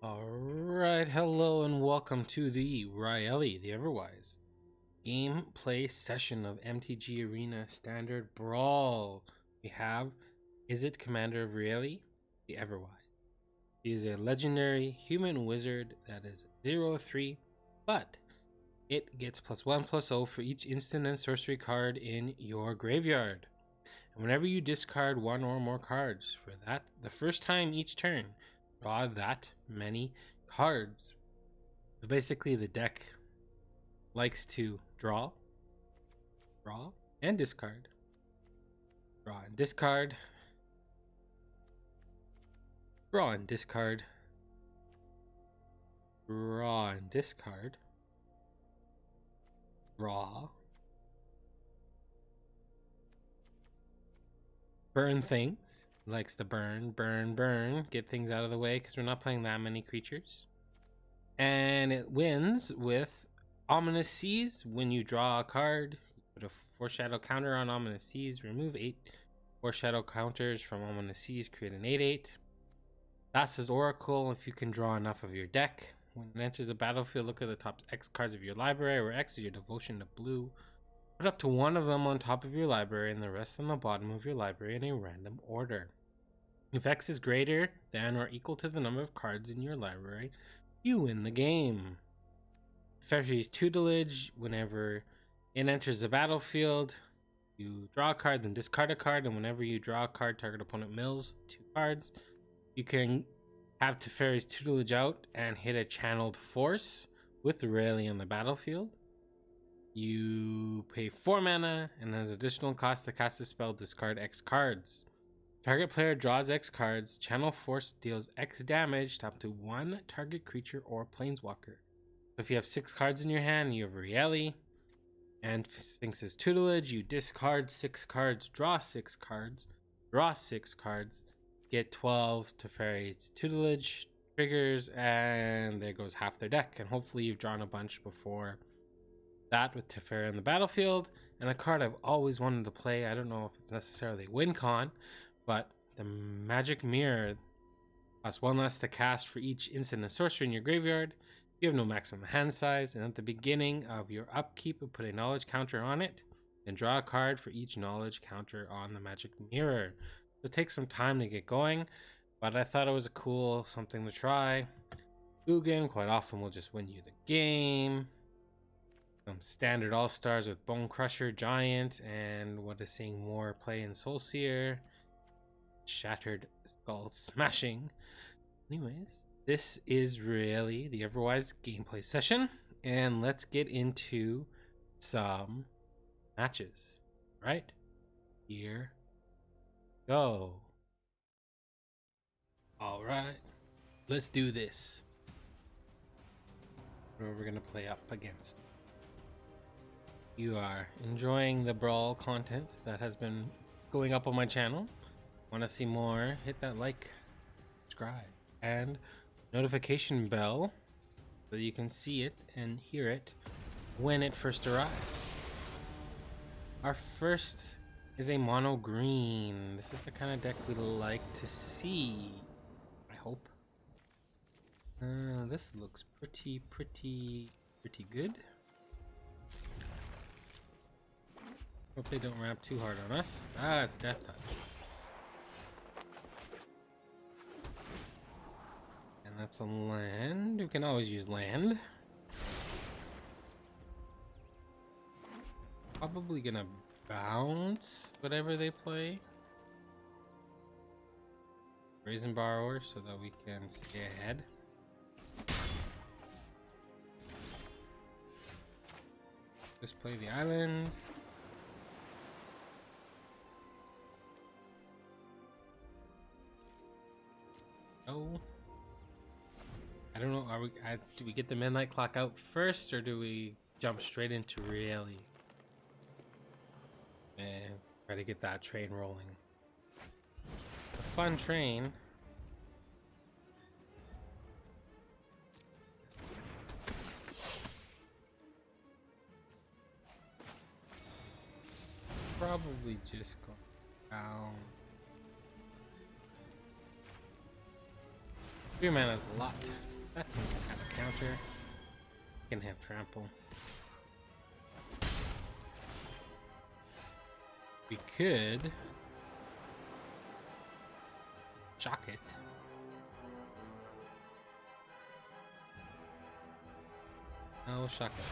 Alright, hello and welcome to the Rielle The Everwise gameplay session of MTG Arena Standard Brawl. We have Izzet Commander of Rielle The Everwise. He is a legendary human wizard that is 0/3, but it gets +1/+0 for each instant and sorcery card in your graveyard. And whenever you discard one or more cards for that, the first time each turn, draw that many cards. So basically the deck likes to draw and discard, draw and discard, draw and discard, draw and discard, draw, burn things. Likes to burn, get things out of the way because we're not playing that many creatures. And it wins with Ominous Seas. When you draw a card, you put a foreshadow counter on Ominous Seas, remove 8 foreshadow counters from Ominous Seas, create an 8/8. That's his Oracle. If you can draw enough of your deck, when it enters the battlefield, look at the top X cards of your library, where X is your devotion to blue. Put up to one of them on top of your library and the rest on the bottom of your library in a random order. If X is greater than or equal to the number of cards in your library, you win the game. Fairy's Tutelage. Whenever it enters the battlefield, you draw a card, then discard a card, and whenever you draw a card, target opponent mills 2 cards. You can have Teferi's Tutelage out and hit a Channeled Force with the Rielle on the battlefield. You pay 4 mana, and as additional cost to cast a spell, discard X cards. Target player draws X cards. Channel Force deals X damage to up to 1 target creature or planeswalker. So if you have 6 cards in your hand, you have Rielle and Sphinx's Tutelage. You discard 6 cards, draw 6 cards, draw 6 cards, get 12 Teferi's Tutelage triggers, and there goes half their deck. And hopefully you've drawn a bunch before that with Teferi in the battlefield. And a card I've always wanted to play, I don't know if it's necessarily win con, but the Magic Mirror costs 1 less to cast for each instant and sorcery in your graveyard. You have no maximum hand size, and at the beginning of your upkeep, you put a knowledge counter on it, then draw a card for each knowledge counter on the Magic Mirror. So it takes some time to get going, but I thought it was a cool something to try. Ugin quite often will just win you the game. Some standard all-stars with Bone Crusher, Giant, and what is seeing more play in Soulseer, Shattered Skull Smashing. Anyways, this is really the Everwise gameplay session, and let's get into some matches. Right, here go. All right, let's do this. What are we gonna play up against? You are enjoying the Brawl content that has been going up on my channel. Want to see more? Hit that like, subscribe, and notification bell so you can see it and hear it when it first arrives. Our first is a mono green. This is the kind of deck we like to see, I hope. This looks pretty good. Hope they don't ramp too hard on us. Ah, it's Death Touch. And that's a land. We can always use land. Probably gonna bounce whatever they play. Brazen Borrower so that we can stay ahead. Just play the island. Oh, I don't know. Do we get the midnight clock out first, or do we jump straight into Rielle and try to get that train rolling? A fun train. Probably just go down. 3 mana is a lot. That can have a counter. Can have trample. We could shock it. Oh, shock it.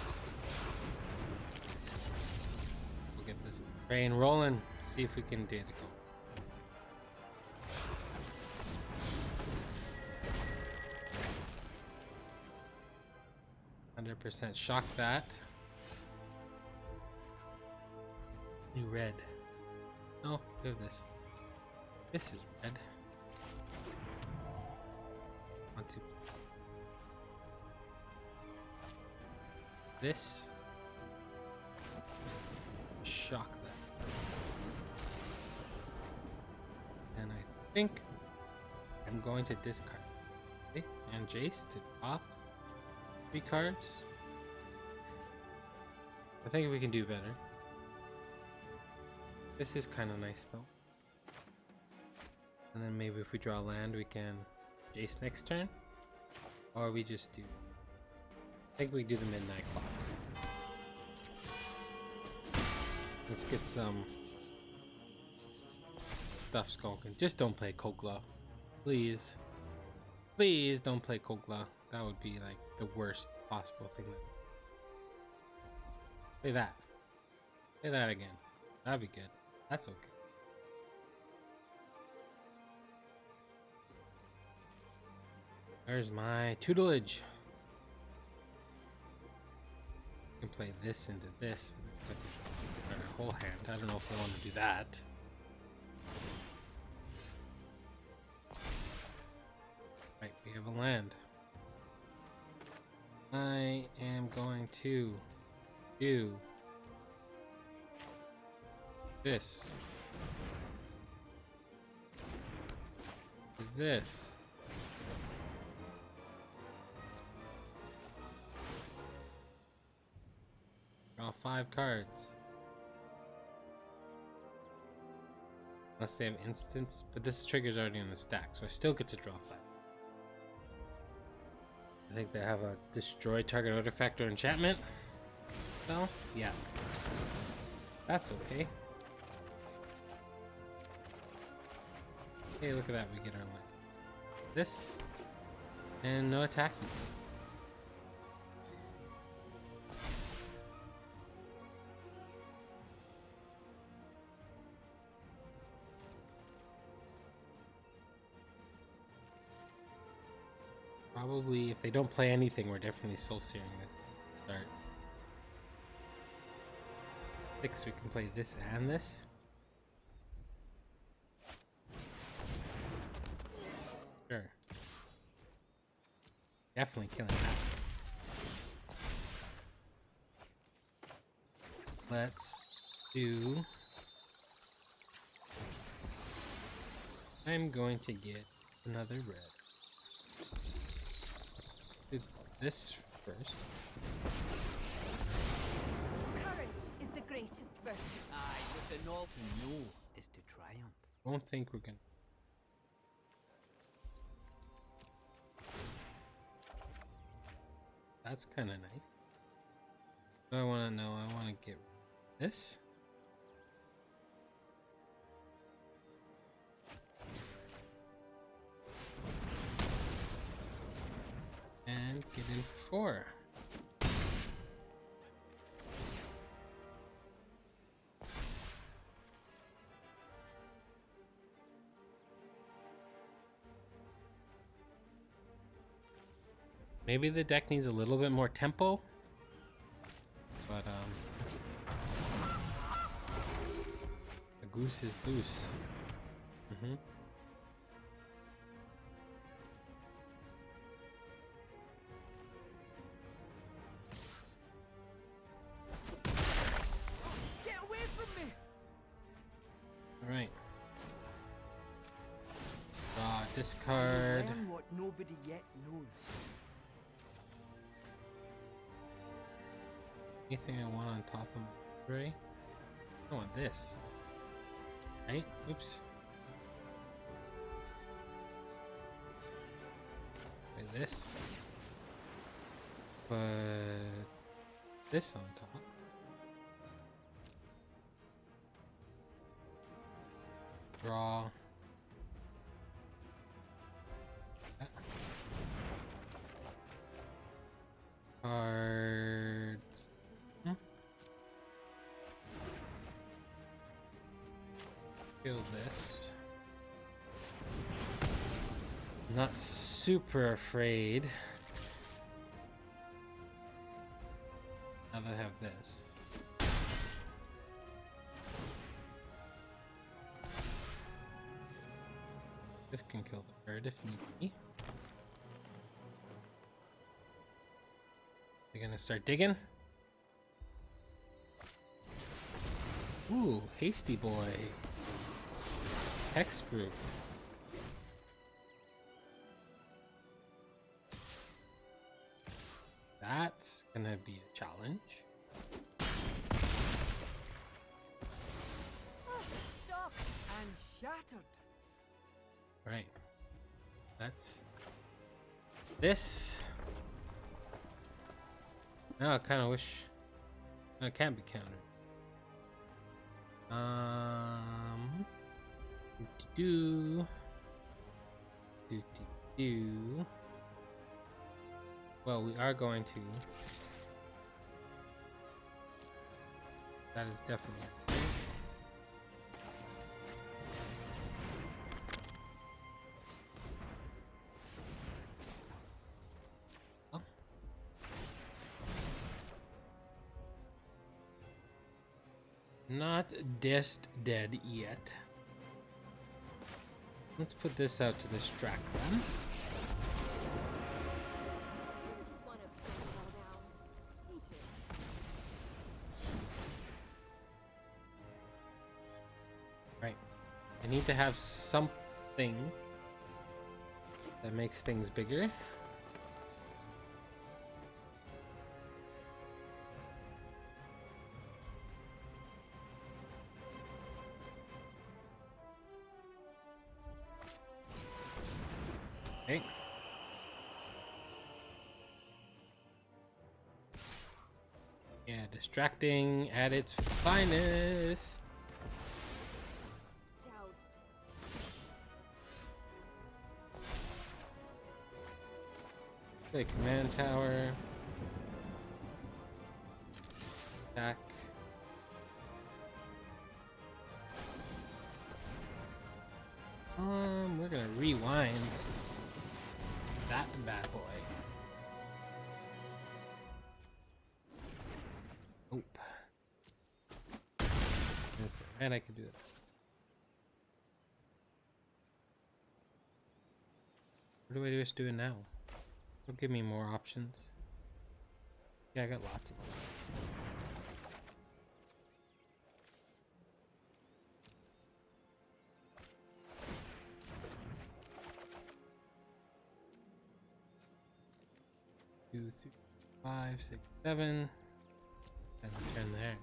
We'll get this train rolling. See if we can do it. 100% shock that. New red. Oh, look at this. This is red. Want to this. Shock that. And I think I'm going to discard. Okay, and Jace to top 3 cards. I think we can do better. This is kind of nice though. And then maybe if we draw land, we can Jace next turn. Or we just do. I think we do the midnight clock. Let's get some stuff skulking. Just don't play Kogla. Please. Please don't play Kogla. That would be like the worst possible thing. Play that. Play that again. That'd be good. That's okay. There's my tutelage. I can play this into this. Our whole hand. I don't know if I want to do that. Right, we have a land. I am going to do this. This. Draw 5 cards. Unless they have instants, but this trigger's already in the stack, so I still get to draw 5. I think they have a destroy target artifact or enchantment. No? Yeah. That's okay. Hey, look at that, we get our land. This, and no attacking. Probably, if they don't play anything, we're definitely soul searing this start. 6, we can play this and this. Sure. Definitely killing that. Let's do... I'm going to get another red. Do this first. Courage is the greatest virtue. Aye, with the knob to know is to triumph. Don't think we're gonna... That's kind of nice. What do I want to know? I want to get this. And get in 4. Maybe the deck needs a little bit more tempo, but a goose is goose. Get away from me! All right. Draw, discard. Learn what nobody yet knows. Anything I want on top of my tray? I want this. Right? Oops. Like this. put this on top. Draw. Cards. Kill this. Not super afraid. Now that I have this. This can kill the bird if need be. They're gonna start digging. Ooh, hasty boy. Hexproof. That's gonna be a challenge. Shocked and shattered. Right. That's this. Now I kind of wish it can't be countered. Do. Well, we are going to. That is definitely. Oh. Not just dead yet. Let's put this out to distract them. You just want to bring it all down. Me too. Right. I need to have something that makes things bigger. Okay. Yeah, distracting at its finest. Doused. The command tower. Attack. We're gonna rewind that bad boy. Oop. And I can do it. What do I just do it now? It'll give me more options. Yeah, I got lots of them. 2, 3, 5, 6, 7. And turn there.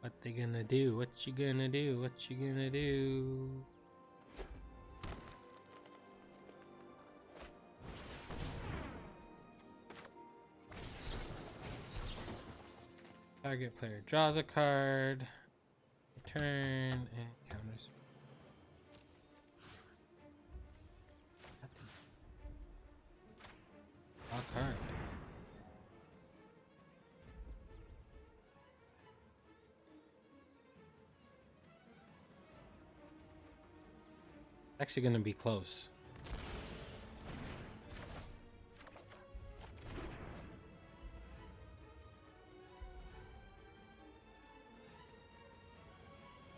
What they gonna do? What you gonna do? What you gonna do? Target player draws a card, return, and counters. Draw a card. Actually gonna be close.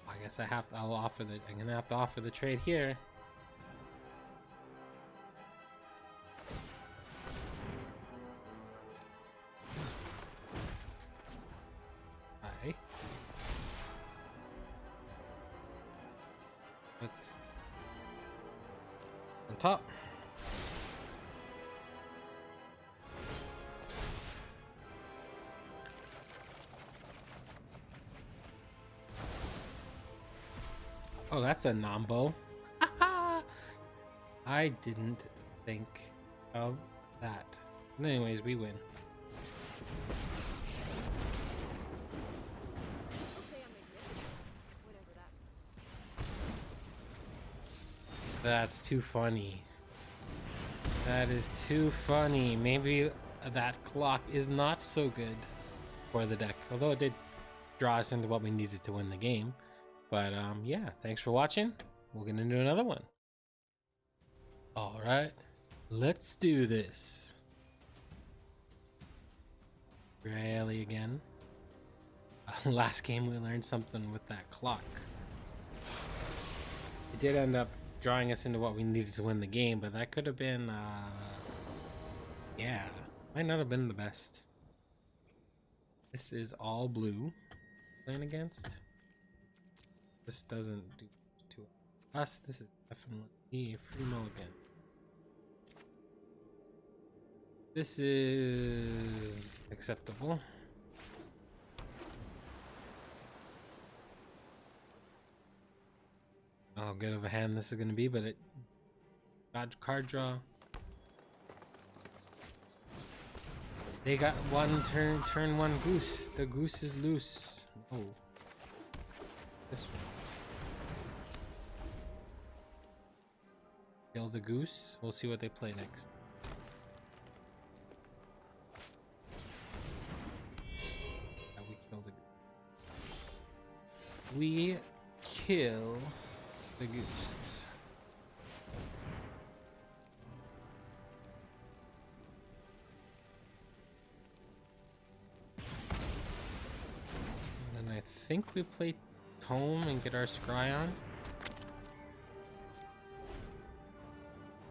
I guess I'll offer the, I'm gonna have to offer the trade here. Hi. Let's on top. Oh, that's a Nambo. I didn't think of that. But anyways, we win. I'll say I'm magnificent, whatever that means. That's too funny. That is too funny. Maybe that clock is not so good for the deck. Although it did draw us into what we needed to win the game. But yeah, thanks for watching. We'll get into another one. All right, let's do this. Really again. Last game we learned something with that clock. It did end up drawing us into what we needed to win the game, but that could have been, yeah, might not have been the best. This is all blue playing against. This doesn't do to us. This is definitely a free mulligan. This is acceptable. How good of a hand this is going to be, but it got card draw. They got one turn one goose. The goose is loose. Oh, this one. Kill the goose. We'll see what they play next. Yeah, we kill the goose. We kill the goose. And then I think we play Tome and get our scry on.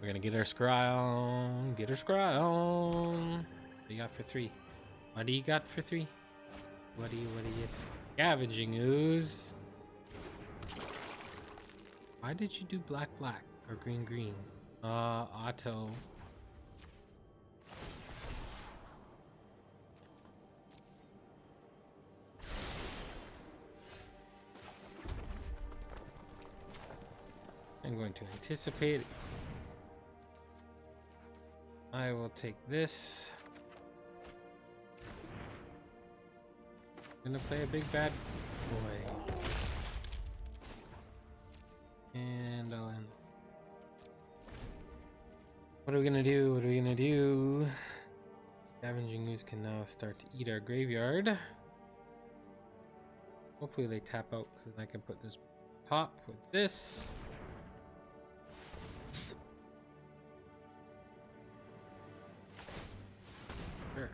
We're gonna get our scry on. Get our scry on. What do you got for 3? What do you got for 3? What do you scavenging ooze? Why did you do black or green? Auto. I'm going to anticipate. I will take this. I'm gonna play a big bad boy. And I'll end. What are we gonna do? What are we gonna do? Scavenging ooze can now start to eat our graveyard. Hopefully they tap out so that I can put this top with this. Sure.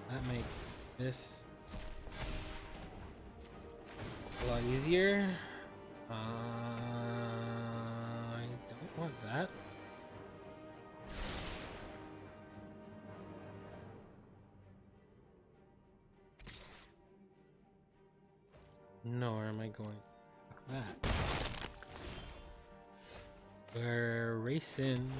That makes this a lot easier. I don't want that. No, where am I going? Like that. We're racing.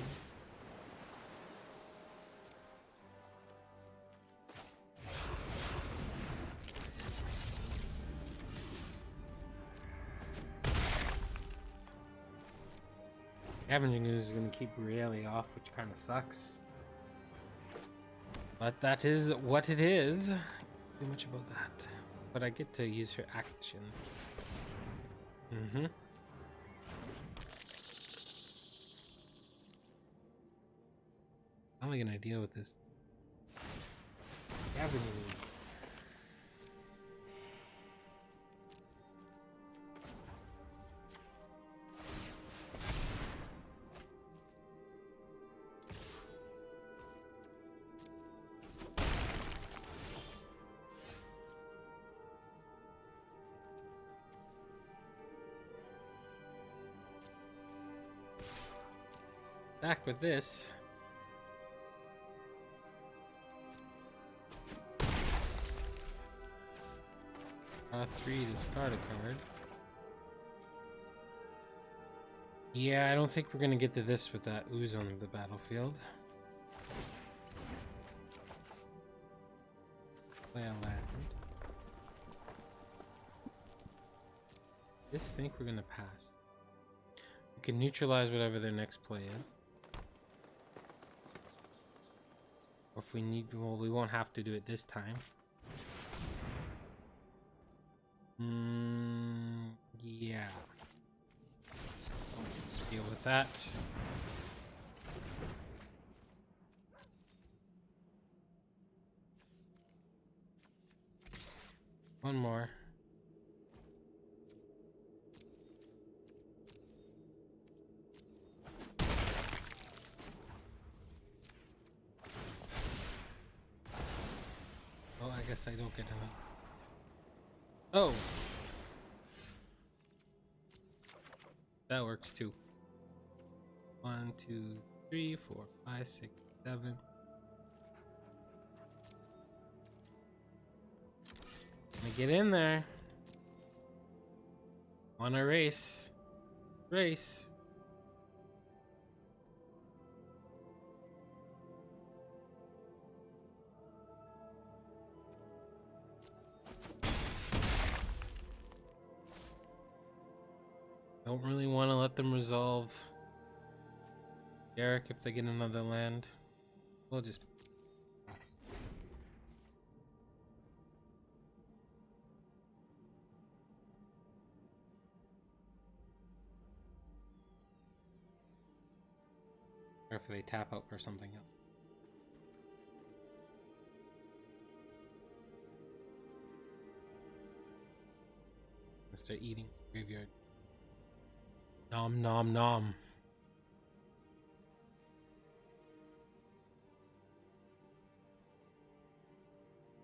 Scavenging ooze is going to keep Rielle off, which kind of sucks. But that is what it is. Too much about that. But I get to use her action. How am I going to deal with this? Scavenging ooze. Back with this. Draw 3, discard a card. Yeah, I don't think we're gonna get to this with that ooze on the battlefield. Play a land. Just think we're gonna pass. We can neutralize whatever their next play is. Or if we need, well, we won't have to do it this time. Yeah. Deal with that. One more. Oh, I guess I don't get him. Oh! That works too. 1, 2, 3, 4, 5, 6, 7. Let me get in there. Wanna race? Race. Don't really want to let them resolve Derek if they get another land. We'll just pass. Or if they tap out for something else. Let's start eating graveyard. Nom nom nom.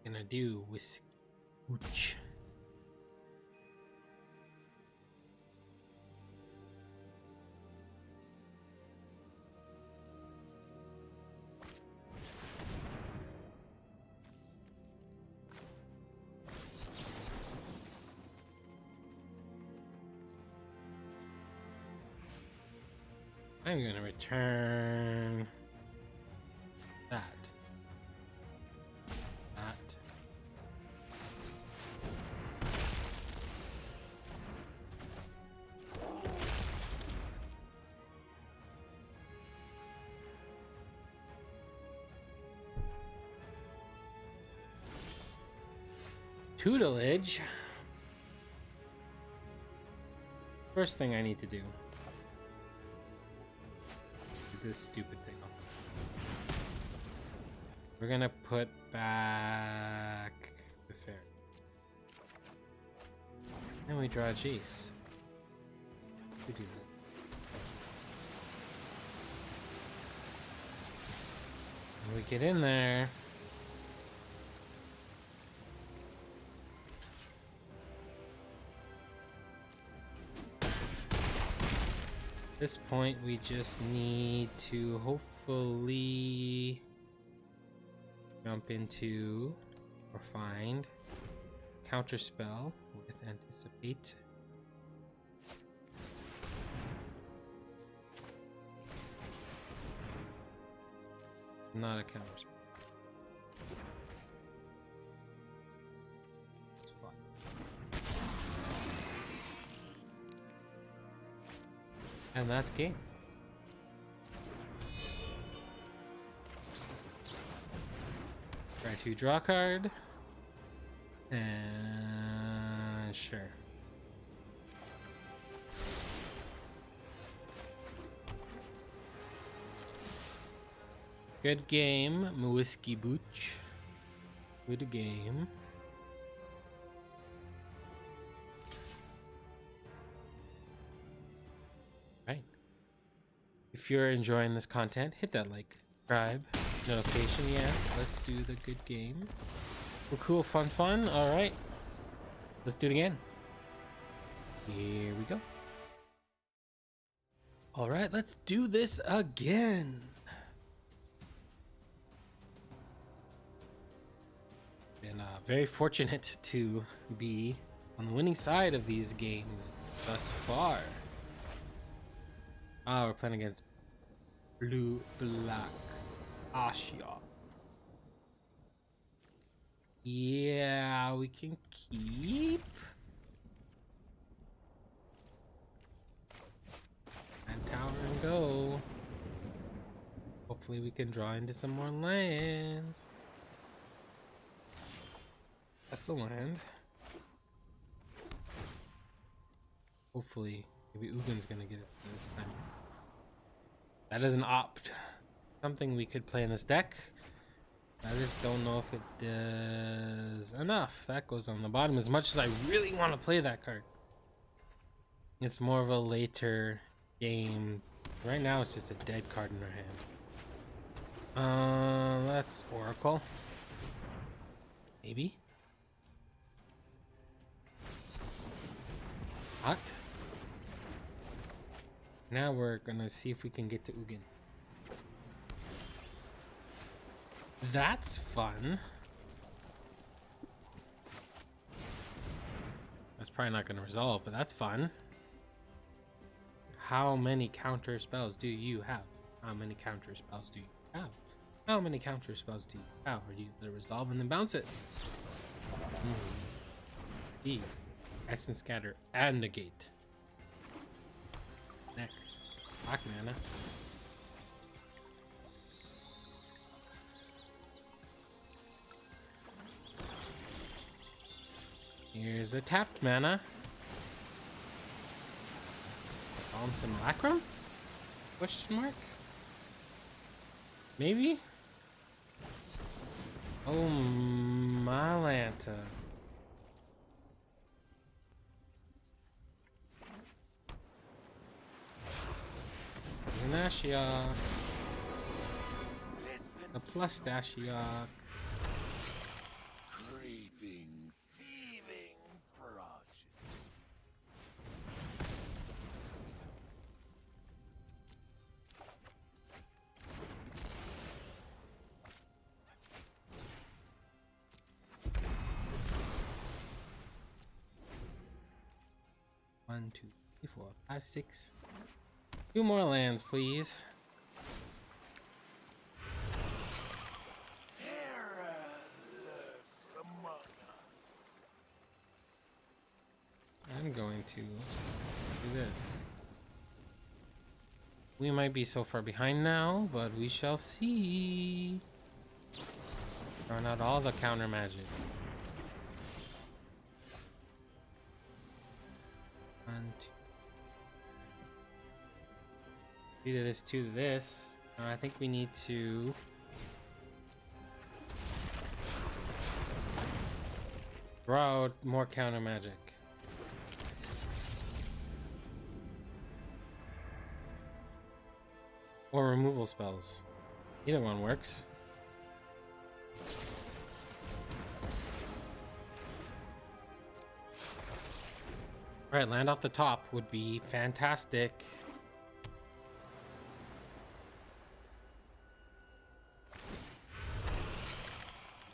Gonna do whiskey. Ooch. I'm gonna return that. That. Tutelage. First thing I need to do. This stupid thing up. We're gonna put back the fairy. And we draw a Jace. We do that. And we get in there. At this point, we just need to hopefully jump into or find counterspell with anticipate. Not a counterspell. And that's game. Try to draw a card. And sure. Good game, Whiskey Booch. Good game. Right. If you're enjoying this content, hit that like, subscribe, notification. Yes, let's do the good game. Well, cool, fun. All right, let's do it again. Here we go. All right, let's do this again. Been very fortunate to be on the winning side of these games thus far. Oh, we're playing against blue, black, Asia. Yeah, we can keep. And tower and go. Hopefully we can draw into some more lands. That's a land. Hopefully, maybe Ugin's gonna get it this time. That is an opt. Something we could play in this deck. I just don't know if it does enough. That goes on the bottom. As much as I really want to play that card, it's more of a later game. Right now, it's just a dead card in our hand. That's Oracle. Maybe. What? Now we're gonna see if we can get to Ugin. That's fun. That's probably not gonna resolve, but that's fun. How many counter spells do you have? How many counter spells do you have? How many counter spells do you have? Are you gonna resolve and then bounce it? B. Essence Scatter and Negate. Next. Black mana. Here's a tapped mana. Some Lacrum? Question mark? Maybe? Oh, Malanta. An Ashiok. A plus Ashiok. Creeping, thieving project. One, two, three, four, five, six. Two more lands, please. Terror lurks among us. I'm going to do this. We might be so far behind now, but we shall see. Throwing out all the counter magic. One, two. Two to this, two to this. I think we need to draw out more counter magic. Or removal spells. Either one works. Alright, land off the top would be fantastic.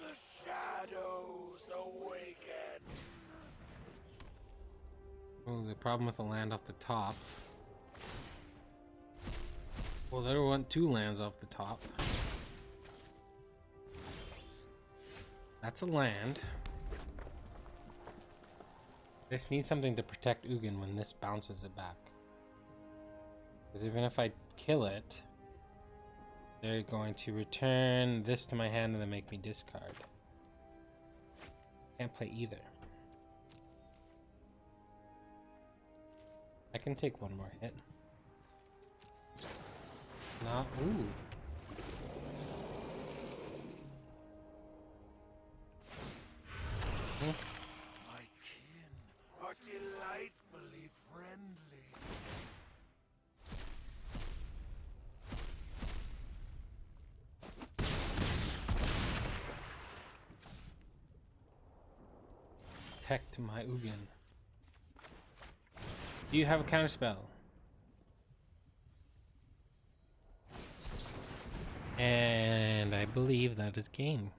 The shadows awaken. Oh, the problem with the land off the top. Well, there weren't two lands off the top. That's a land. Just need something to protect Ugin when this bounces it back. Because even if I kill it, they're going to return this to my hand and then make me discard. Can't play either. I can take one more hit. Not, ooh. My kin are delightfully friendly. Protect my Ugin. Do you have a counterspell? And I believe that is game.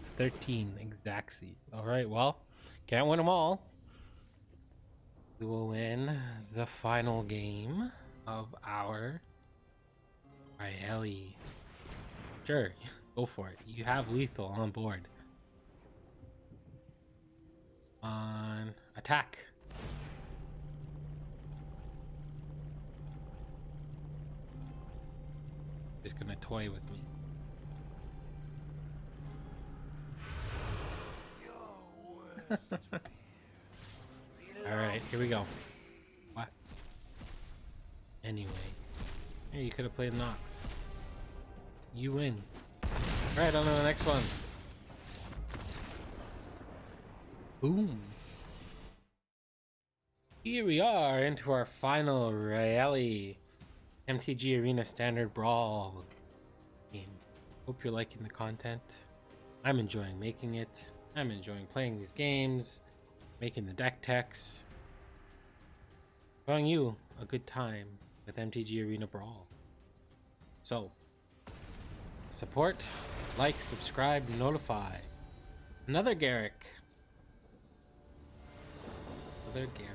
It's 13 exactsies. Alright, well, can't win them all. We will win the final game. of our Rielle. Sure, go for it. You have lethal on board. On attack. Just gonna toy with me. Alright, here we go. What? Anyway. Hey, you could have played Nox. You win. Alright, on to the next one. Boom. Here we are into our final Rielle MTG Arena Standard Brawl game. Hope you're liking the content. I'm enjoying making it. I'm enjoying playing these games, making the deck techs, showing you a good time with MTG Arena Brawl. So, support, like, subscribe, notify. Another Garrick. Another Garrick.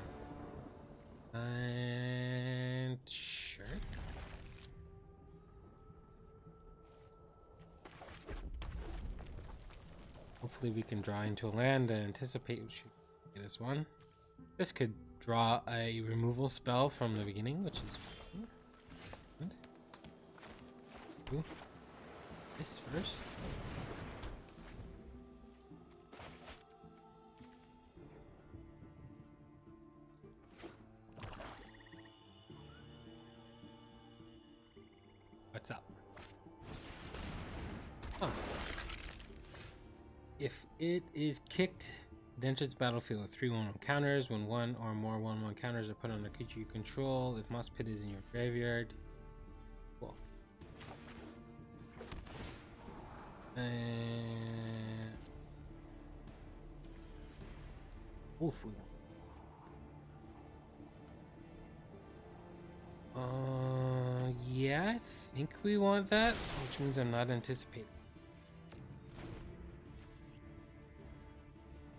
And shirt. Hopefully we can draw into a land and anticipate we should get this one. This could draw a removal spell from the beginning, which is good. Ooh. This first. What's up? Huh. If it is kicked, it enters the battlefield with 3/1 counters. When one or more 1/1 counters are put on a creature you control, if Moss Pit is in your graveyard. Cool. Oof. Yeah, I think we want that, which means I'm not anticipating.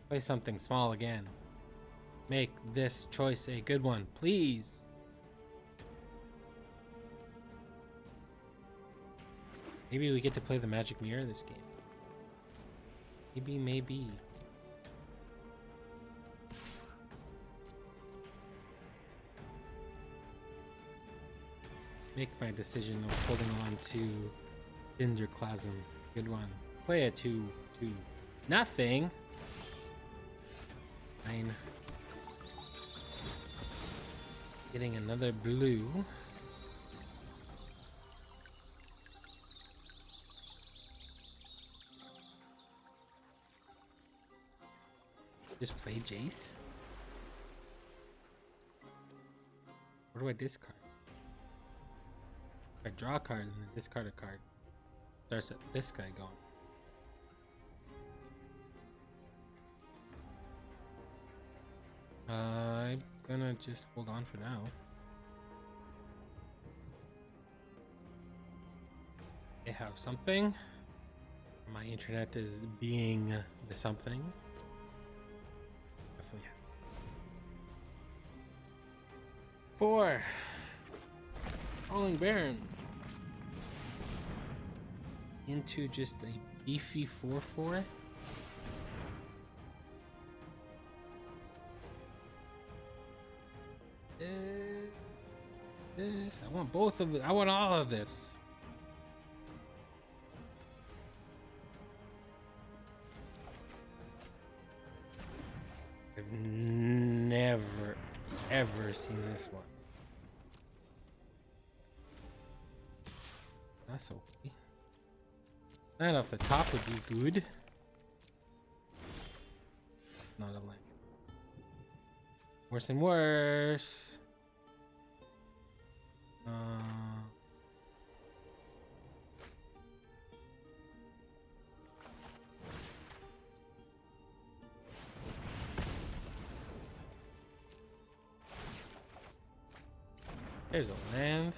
Play something small again. Make this choice a good one, please. Maybe we get to play the Magic Mirror this game. Maybe. Make my decision of holding on to Cinderclasm. Good one. Play it 2/2. Nothing. Fine. Getting another blue. Just play Jace. What do I discard? I draw a card and then discard a card. Starts at this guy going. I'm gonna just hold on for now. They have something. My internet is being the something. Definitely. 4. Rolling Barons. Into just a beefy 4/4. This. I want both of it. I want all of this. I've never, ever seen this one. That's okay. That off the top would be good. Not a land. Worse and worse. There's a land.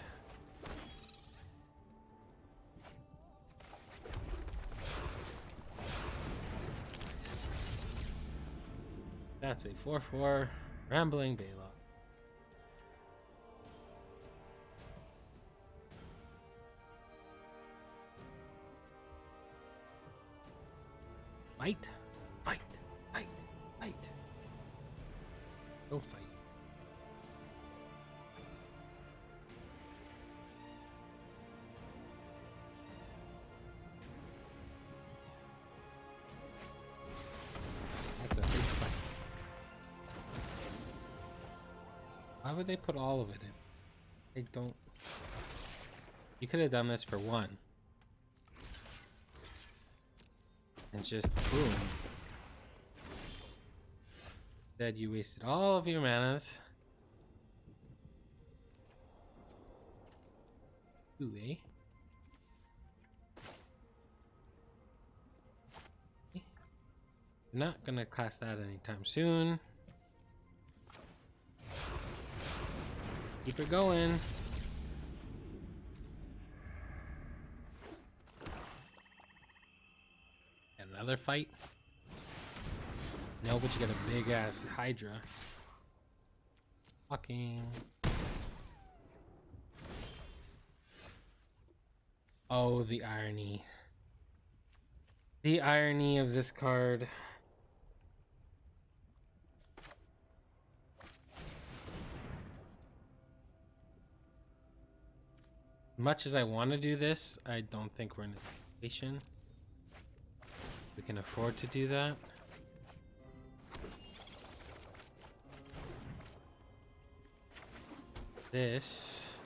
That's a 4/4 Rambling Baylock. Fight, fight, fight, fight. Go fight. That's a big fight. Why would they put all of it in? They don't. You could have done this for one. And just boom. Instead, you wasted all of your manas. Ooh, eh? Not gonna class that anytime soon. Keep it going. Another fight? No, but you got a big ass Hydra. Fucking. Oh, the irony. The irony of this card. Much as I want to do this, I don't think we're in a situation we can afford to do that. This.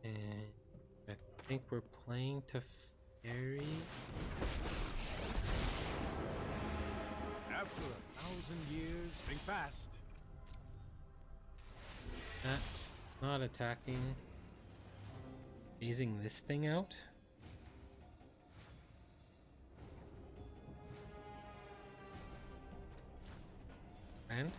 And I think we're playing to Fairy. After 1,000 years, think fast. That's not attacking. Phasing this thing out. And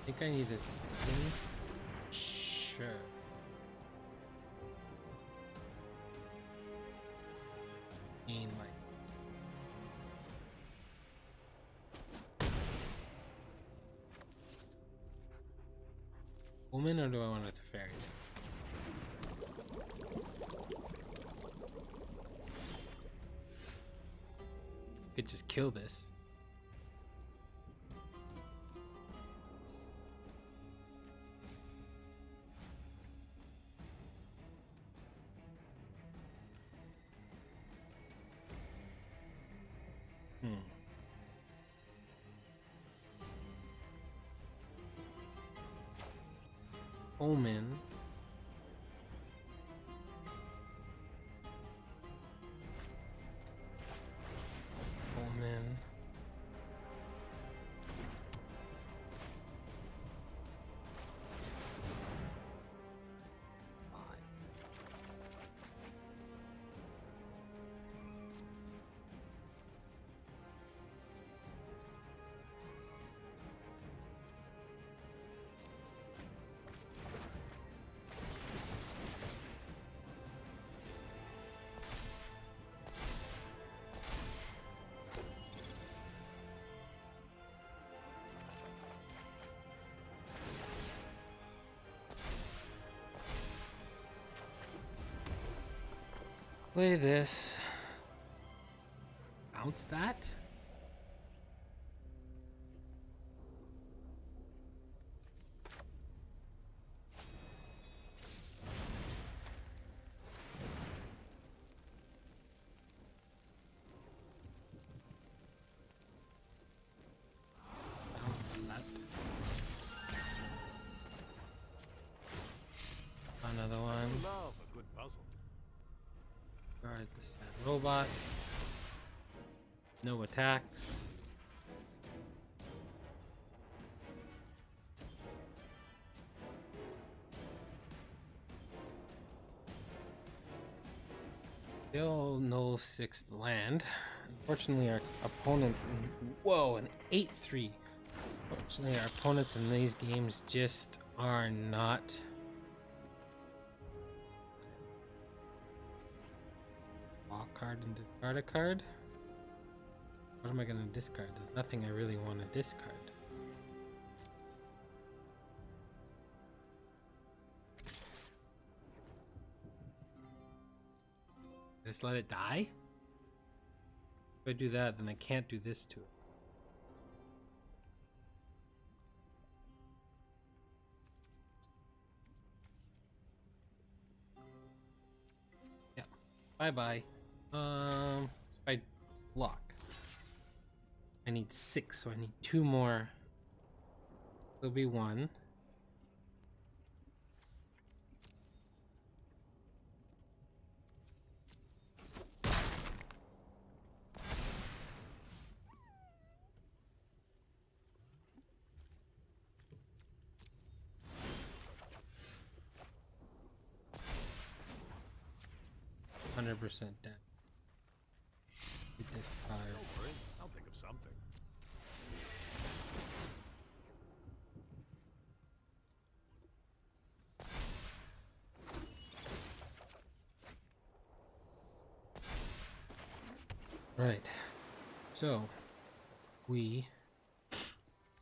I think I need this thing. Sure. Gain light. Woman, or do I want it to fairy? Could just kill this. Omen. Omen. Play this. Bounce that. Bounce that. Another one. Love a good puzzle. Guard No attacks. Still no sixth land. Unfortunately, our opponents. Whoa, an 8-3. Unfortunately, our opponents in these games just are not. Draw a card and discard a card. What am I going to discard? There's nothing I really want to discard. Just let it die? If I do that, then I can't do this to it. Yeah. Bye-bye. If I block. I need 6, so I need 2 more. There'll be 1. %100% dead. This card. Don't worry, I'll think of something. Right. So we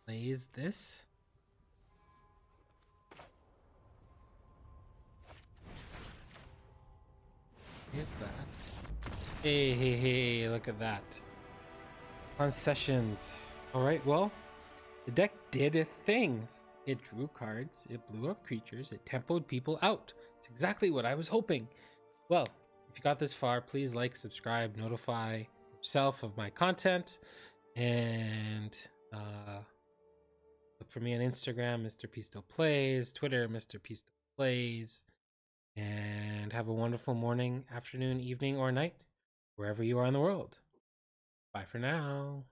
plays this. Is that? Hey, look at that. Concessions. Alright, well, the deck did a thing. It drew cards, it blew up creatures, it tempoed people out. It's exactly what I was hoping. Well, if you got this far, please like, subscribe, notify yourself of my content, and look for me on Instagram, Mr. Pisto Plays, Twitter, Mr. Pisto Plays, and have a wonderful morning, afternoon, evening, or night, wherever you are in the world. Bye for now.